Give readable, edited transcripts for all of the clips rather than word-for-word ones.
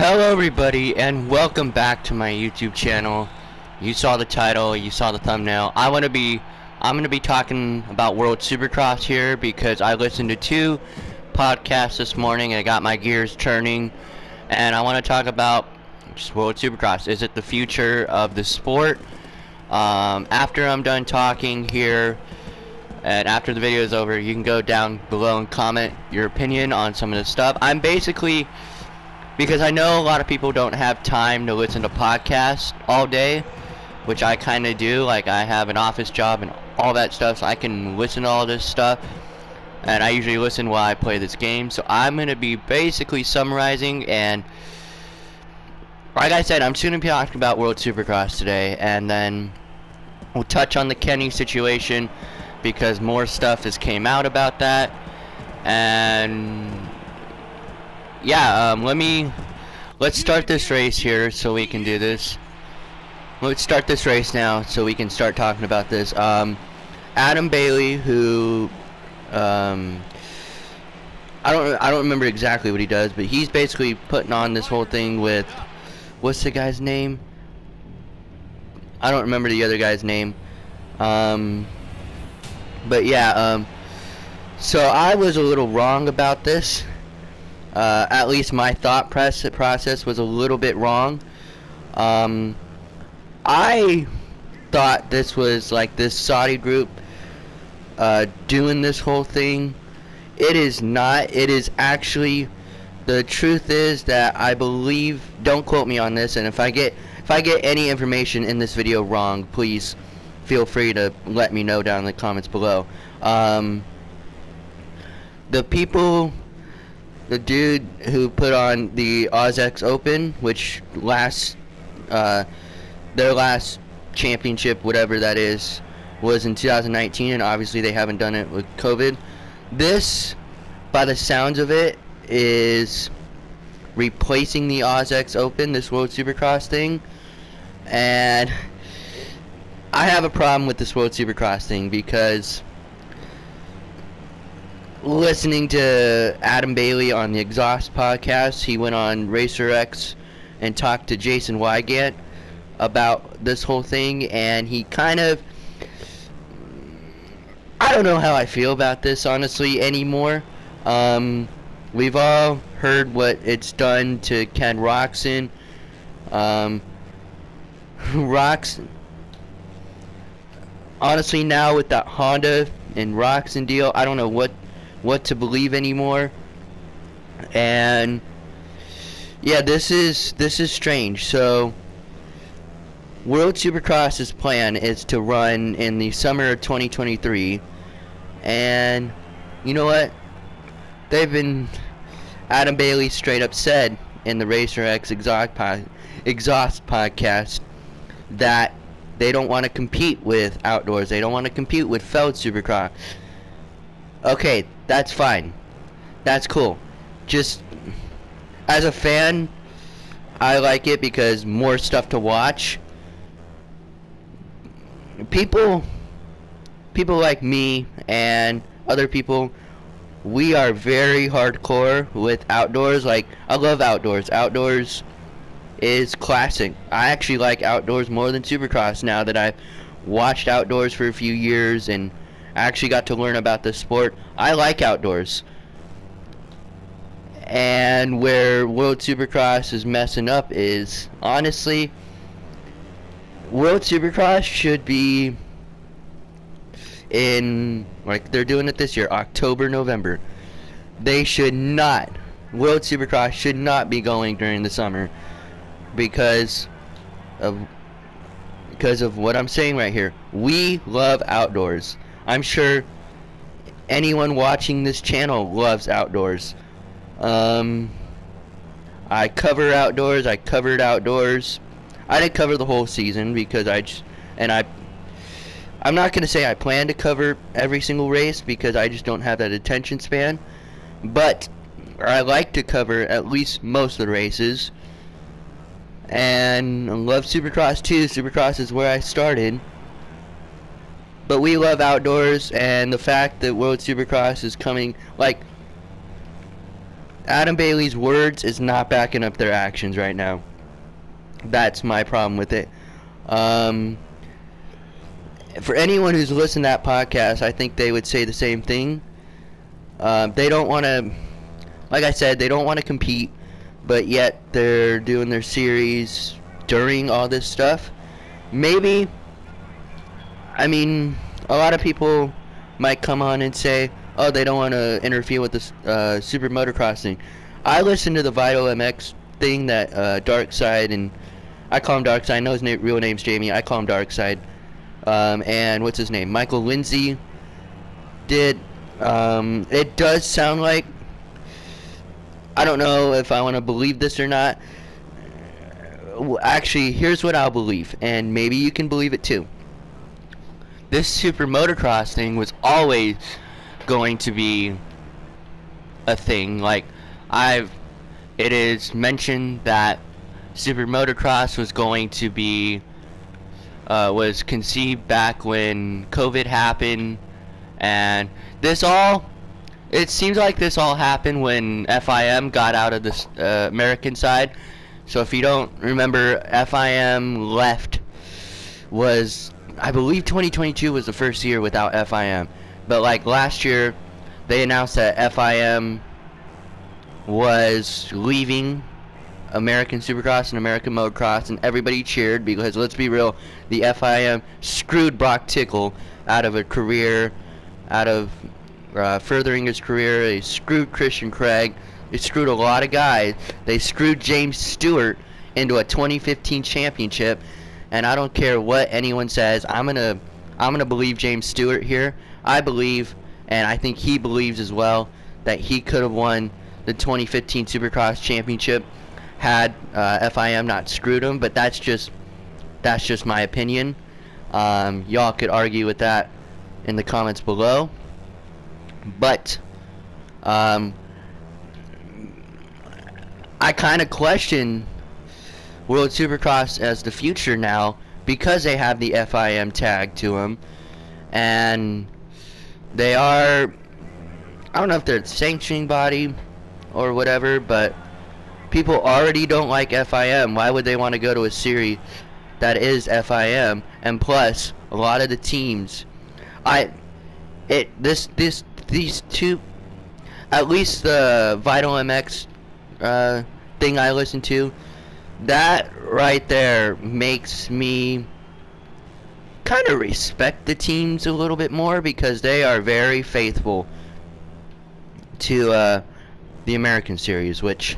Hello everybody and welcome back to my YouTube channel. You saw the title, you saw the thumbnail. I'm gonna be talking about World Supercross here because I listened to two podcasts this morning and it got my gears turning, and I want to talk about just World Supercross. Is it the future of the sport? After I'm done talking here and after the video is over, you can go down below and comment your opinion on some of this stuff. I'm basically, because I know a lot of people don't have time to listen to podcasts all day, which I kind of do. Like, I have an office job and all that stuff, so I can listen to all this stuff, and I usually listen while I play this game. So I'm going to be basically summarizing, and like I said, I'm soon to be talking about World Supercross today, and then we'll touch on the Kenny situation because more stuff has came out about that. And yeah, let's start this race here so we can do this. Let's start this race now so we can start talking about this. Adam Bailey, who I don't remember exactly what he does, but he's basically putting on this whole thing with, what's the guy's name? I don't remember the other guy's name. But yeah, so I was a little wrong about this. At least my thought process was a little bit wrong. I thought this was like this Saudi group doing this whole thing. It is not. It is actually, the truth is that I believe, don't quote me on this, and if I get any information in this video wrong, please feel free to let me know down in the comments below. The dude who put on the OzX Open, which their last championship, whatever that is, was in 2019, and obviously they haven't done it with COVID. This, by the sounds of it, is replacing the OzX Open, this World Supercross thing, and I have a problem with this World Supercross thing because listening to Adam Bailey on the Exhaust podcast, he went on Racer X and talked to Jason Wygant about this whole thing, and he kind of, I don't know how I feel about this honestly anymore. We've all heard what it's done to Ken Roczen. Roczen, honestly, now with that Honda and Roczen deal, I don't know what to believe anymore. And yeah, this is strange. So World Supercross's plan is to run in the summer of 2023, and you know what, Adam Bailey straight up said in the Racer X Exhaust podcast that they don't want to compete with outdoors. They don't want to compete with Feld Supercross. Okay, that's fine. That's cool. Just as a fan, I like it because more stuff to watch. People like me and other people, we are very hardcore with outdoors. Like, I love outdoors. Outdoors is classic. I actually like outdoors more than Supercross now that I've watched outdoors for a few years and I actually got to learn about the sport. I like outdoors. And where World Supercross is messing up is, honestly, World Supercross should be in, like they're doing it this year, October, November. They should not, World Supercross should not be going during the summer because of what I'm saying right here. We love outdoors. I'm sure anyone watching this channel loves outdoors. I cover outdoors. I covered outdoors. I didn't cover the whole season because I'm not going to say I plan to cover every single race because I just don't have that attention span. But I like to cover at least most of the races. And I love Supercross too. Supercross is where I started. But we love outdoors, and the fact that World Supercross is coming, like, Adam Bailey's words is not backing up their actions right now. That's my problem with it. For anyone who's listened to that podcast, I think they would say the same thing. They don't want to, like I said, they don't want to compete, but yet they're doing their series during all this stuff. Maybe, I mean, a lot of people might come on and say, oh, they don't want to interfere with the super motocross thing. I listened to the Vital MX thing that Darkside, and I call him Darkside. I know his real name's Jamie. I call him Darkside. And what's his name? Michael Lindsay did. It does sound like, I don't know if I want to believe this or not. Actually, here's what I'll believe, and maybe you can believe it too. This super motocross thing was always going to be a thing. Like, it is mentioned that super motocross was going to be was conceived back when COVID happened, and it seems like this all happened when FIM got out of the American side. So if you don't remember, FIM left was, I believe 2022 was the first year without FIM. But like last year, they announced that FIM was leaving American Supercross and American Motocross, and everybody cheered because, let's be real, the FIM screwed Brock Tickle out of a career, out of furthering his career. They screwed Christian Craig. They screwed a lot of guys. They screwed James Stewart into a 2015 championship, and I don't care what anyone says. I'm gonna believe James Stewart here. I believe, and I think he believes as well, that he could have won the 2015 Supercross championship had FIM not screwed him. But that's just my opinion. Y'all could argue with that in the comments below. But I kind of question World Supercross as the future now because they have the FIM tag to them, and they are, I don't know if they're a sanctioning body or whatever, but people already don't like FIM. Why would they want to go to a series that is FIM? And plus, a lot of the teams, these two, at least the Vital MX thing I listen to, that right there makes me kind of respect the teams a little bit more, because they are very faithful to the American series, which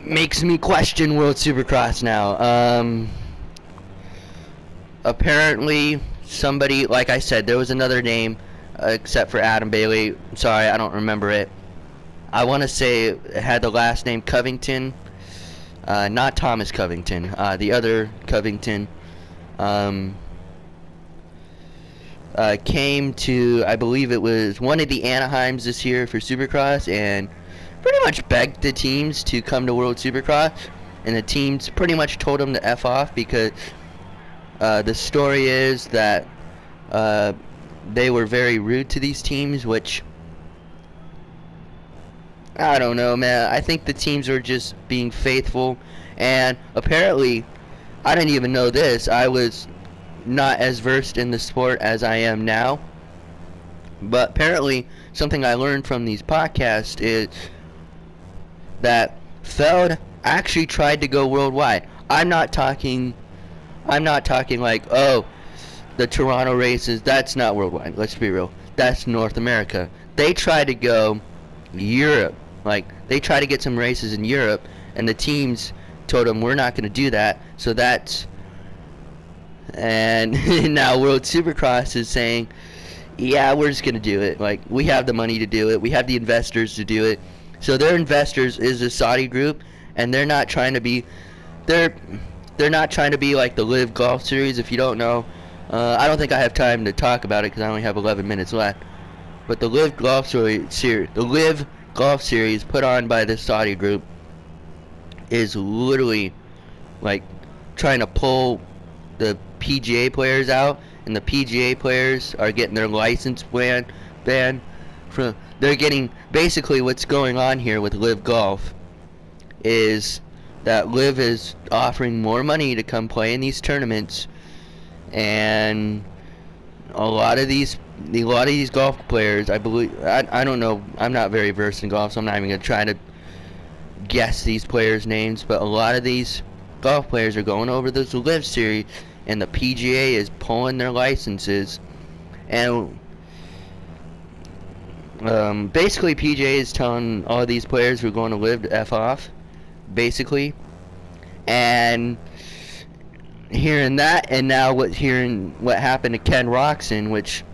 makes me question World Supercross now. Apparently somebody, like I said, there was another name except for Adam Bailey. Sorry, I don't remember it. I want to say it had the last name Covington, not Thomas Covington, the other Covington, came to, I believe it was one of the Anaheims this year for Supercross, and pretty much begged the teams to come to World Supercross, and the teams pretty much told him to F off, because the story is that they were very rude to these teams, which, I don't know, man. I think the teams were just being faithful, and apparently, I didn't even know this. I was not as versed in the sport as I am now, but apparently, something I learned from these podcasts is that Feld actually tried to go worldwide. I'm not talking like, oh, the Toronto races, that's not worldwide. Let's be real. That's North America. They tried to go Europe. Like, they tried to get some races in Europe, and the teams told them, we're not going to do that. So that's, and now World Supercross is saying, yeah, we're just going to do it. Like, we have the money to do it. We have the investors to do it. So their investors is a Saudi group, and they're not trying to be, they're not trying to be like the Live Golf Series. If you don't know, I don't think I have time to talk about it because I only have 11 minutes left. But the Live Golf Series put on by this Saudi group is literally like trying to pull the PGA players out, and the PGA players are getting their license banned from they're getting, basically what's going on here with Live Golf is that Live is offering more money to come play in these tournaments, and a lot of these golf players, I believe, I don't know, I'm not very versed in golf, so I'm not even gonna try to guess these players' names, but a lot of these golf players are going over this Live Series, and the PGA is pulling their licenses, and basically PGA is telling all these players who are going to Live to F off, basically, and hearing that, and now hearing what happened to Ken Roxon, which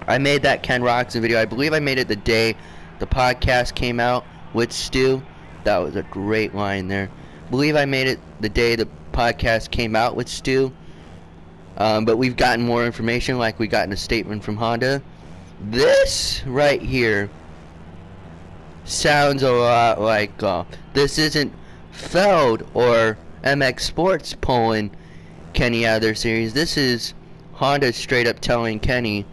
I made that Ken Roxon video, I believe I made it the day the podcast came out with Stu. That was a great line there. I believe I made it the day the podcast came out with Stu. But we've gotten more information, like we got in a statement from Honda. This right here sounds a lot like golf. This isn't Feld or MX Sports pulling Kenny out of their series. This is Honda straight up telling Kenny,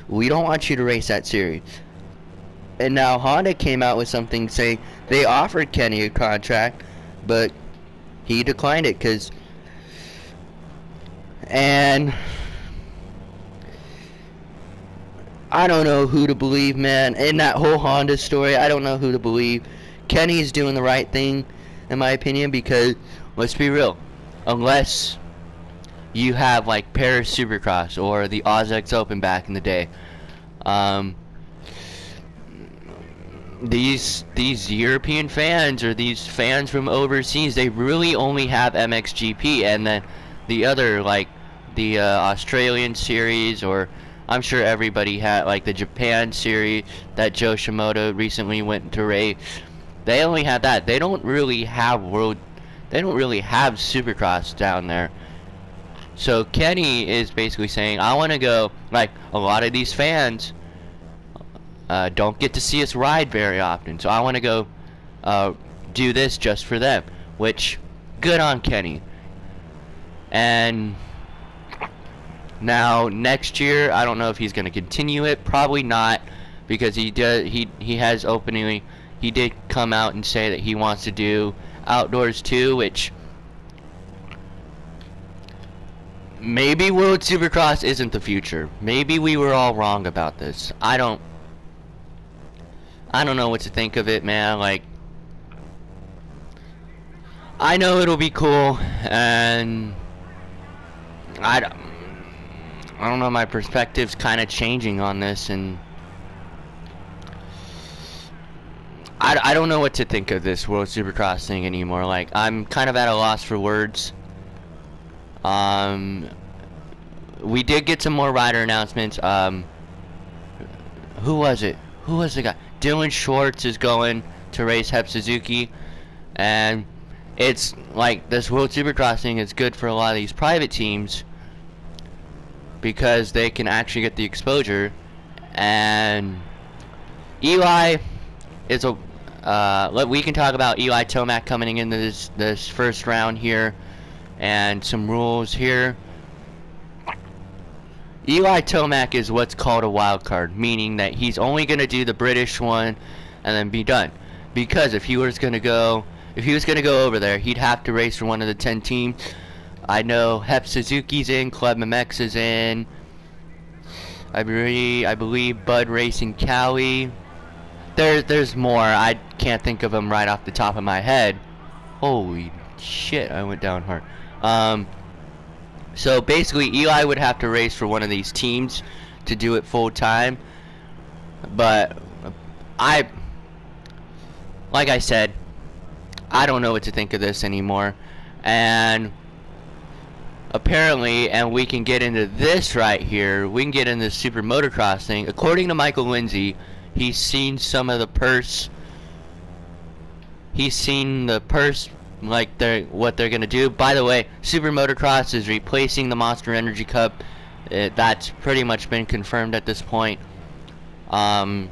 we don't want you to race that series. And now Honda came out with something saying they offered Kenny a contract, but he declined it and I don't know who to believe, man. In that whole Honda story, I don't know who to believe. Kenny's doing the right thing, in my opinion, because, let's be real, unless you have like Paris Supercross or the Oz Open back in the day, these European fans or these fans from overseas, they really only have MXGP, and then the other, like the Australian series, or I'm sure everybody had like the Japan series that Joe Shimoda recently went to race. They only have that. They don't really have Supercross down there. So Kenny is basically saying, I want to go, like a lot of these fans don't get to see us ride very often, so I want to go do this just for them, which, good on Kenny. And now next year, I don't know if he's going to continue it, probably not, because he has openly, he did come out and say that he wants to do outdoors too, which maybe World Supercross isn't the future. Maybe we were all wrong about this. I don't know what to think of it, man. Like, I know it'll be cool, and I don't know, my perspective's kind of changing on this, and I don't know what to think of this World Supercross thing anymore. Like, I'm kind of at a loss for words. We did get some more rider announcements. Who was it? Who was the guy? Dylan Schwartz is going to race Hep Suzuki, and it's like this World Supercross thing is good for a lot of these private teams because they can actually get the exposure. And Eli is a we can talk about Eli Tomac coming into this first round here and some rules here. Eli Tomac is what's called a wild card, meaning that he's only going to do the British one and then be done. Because if he was going to go over there, he'd have to race for one of the 10 teams. I know Hep Suzuki's in, Club MX is in, I believe Bud Racing Cali. There's more. I can't think of them right off the top of my head. Holy shit, I went down hard. So basically Eli would have to race for one of these teams to do it full time. But like I said, I don't know what to think of this anymore. And apparently, and we can get into this right here, we can get into the super motocross thing. According to Michael Lindsay, he's seen some of the purse. He's seen the purse, like what they're gonna do. By the way, super motocross is replacing the Monster Energy Cup. That's pretty much been confirmed at this point. And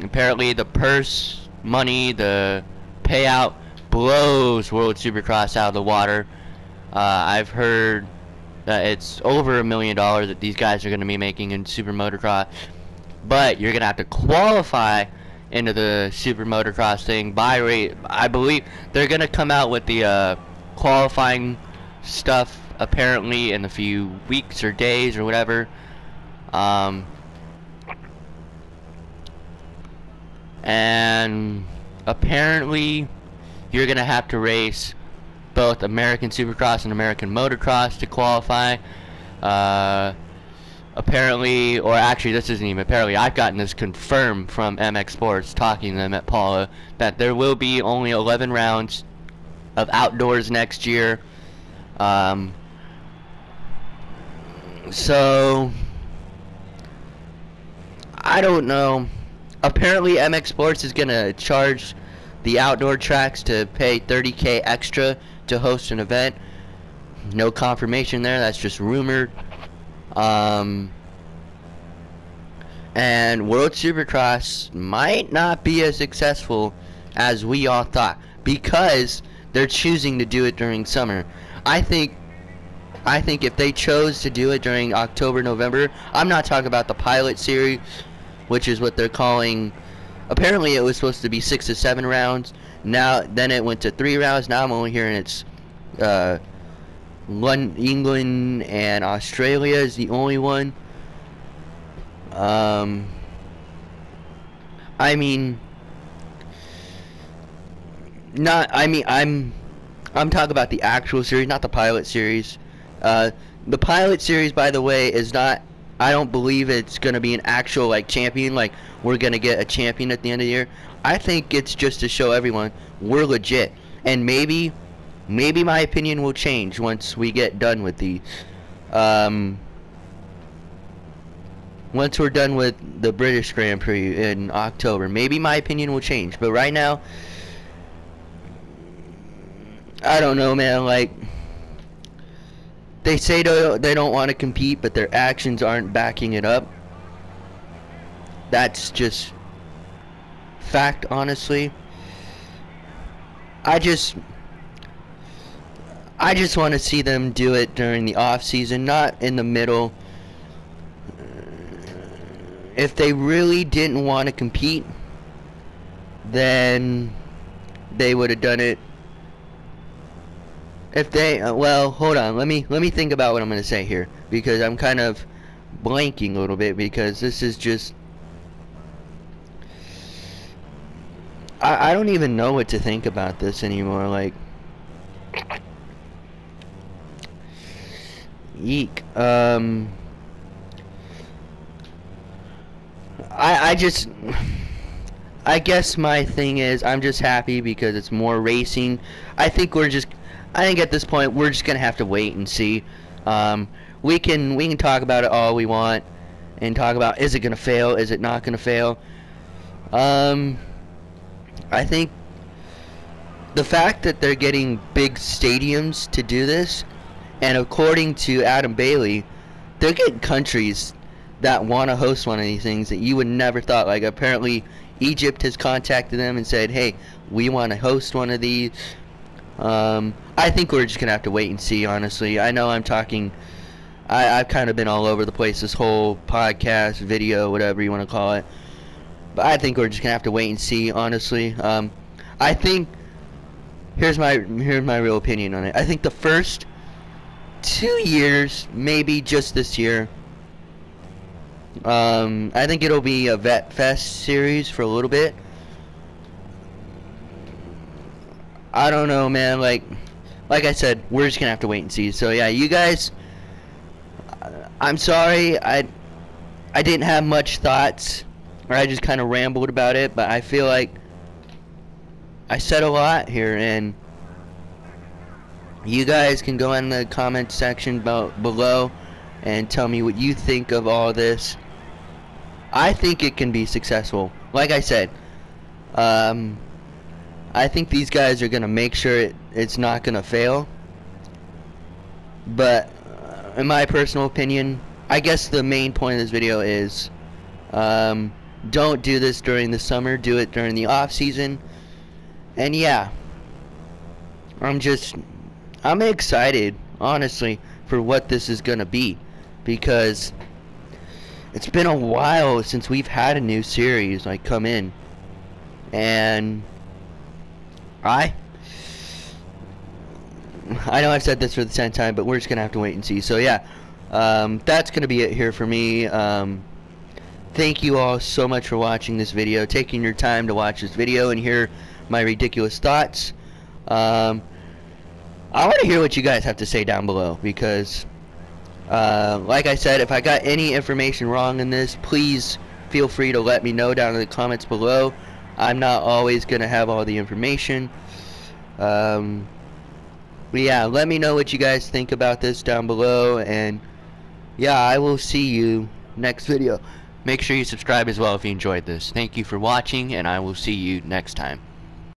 apparently the purse money, the payout, blows World Supercross out of the water. I've heard It's over $1 million that these guys are going to be making in Super Motocross. But you're going to have to qualify into the Super Motocross thing by rate. I believe they're going to come out with the qualifying stuff apparently in a few weeks or days or whatever. And apparently you're going to have to race both American Supercross and American Motocross to qualify. Apparently, or actually this isn't even apparently, I've gotten this confirmed from MX Sports, talking to them at Paula, that there will be only 11 rounds of outdoors next year. So I don't know. Apparently MX Sports is gonna charge the outdoor tracks to pay $30K extra to host an event. No confirmation there, that's just rumored. And World Supercross might not be as successful as we all thought, because they're choosing to do it during summer. I think if they chose to do it during October, November, I'm not talking about the pilot series, which is what they're calling. Apparently it was supposed to be 6 to 7 rounds. Then it went to 3 rounds. Now I'm only hearing it's England and Australia is the only one. I mean, I'm talking about the actual series, not the pilot series. The pilot series, by the way, is not, I don't believe it's going to be an actual, like, champion, like, we're going to get a champion at the end of the year. I think it's just to show everyone we're legit. And maybe my opinion will change once we get done with the, once we're done with the British Grand Prix in October. Maybe my opinion will change. But right now, I don't know, man, like, they say they don't want to compete, but their actions aren't backing it up. That's just fact, honestly. I just want to see them do it during the off season, not in the middle. If they really didn't want to compete, then they would have done it. If they, well, hold on, let me think about what I'm going to say here, because I'm kind of blanking a little bit, because this is just, I don't even know what to think about this anymore, like, eek. I guess my thing is, I'm just happy because it's more racing. I think at this point we're just gonna have to wait and see. We can talk about it all we want, and talk about, is it gonna fail, is it not gonna fail. I think the fact that they're getting big stadiums to do this, and according to Adam Bailey, they're getting countries that want to host one of these things that you would never thought. Like, apparently Egypt has contacted them and said, hey, we want to host one of these. I think we're just gonna have to wait and see, honestly. I know I'm talking, I've kind of been all over the place this whole podcast, video, whatever you want to call it, but I think we're just gonna have to wait and see, honestly. I think, here's my real opinion on it. I think the first 2 years, maybe just this year, I think it'll be a Vet Fest series for a little bit. I don't know, man. Like I said, we're just gonna have to wait and see. So yeah, you guys, I'm sorry I didn't have much thoughts, or I just kind of rambled about it, but I feel like I said a lot here, and you guys can go in the comment section below and tell me what you think of all this. I think it can be successful. Like I said, I think these guys are going to make sure it's not going to fail. But in my personal opinion, I guess the main point of this video is, don't do this during the summer, do it during the off season. And yeah, I'm excited, honestly, for what this is gonna be, because it's been a while since we've had a new series like come in, and I know I've said this for the 10th time, but we're just gonna have to wait and see. So yeah, that's gonna be it here for me. Thank you all so much for watching this video, taking your time to watch this video and hear my ridiculous thoughts. I want to hear what you guys have to say down below, because like I said, if I got any information wrong in this, please feel free to let me know down in the comments below. I'm not always gonna have all the information. But yeah, let me know what you guys think about this down below, and yeah, I will see you next video. Make sure you subscribe as well if you enjoyed this. Thank you for watching, and I will see you next time.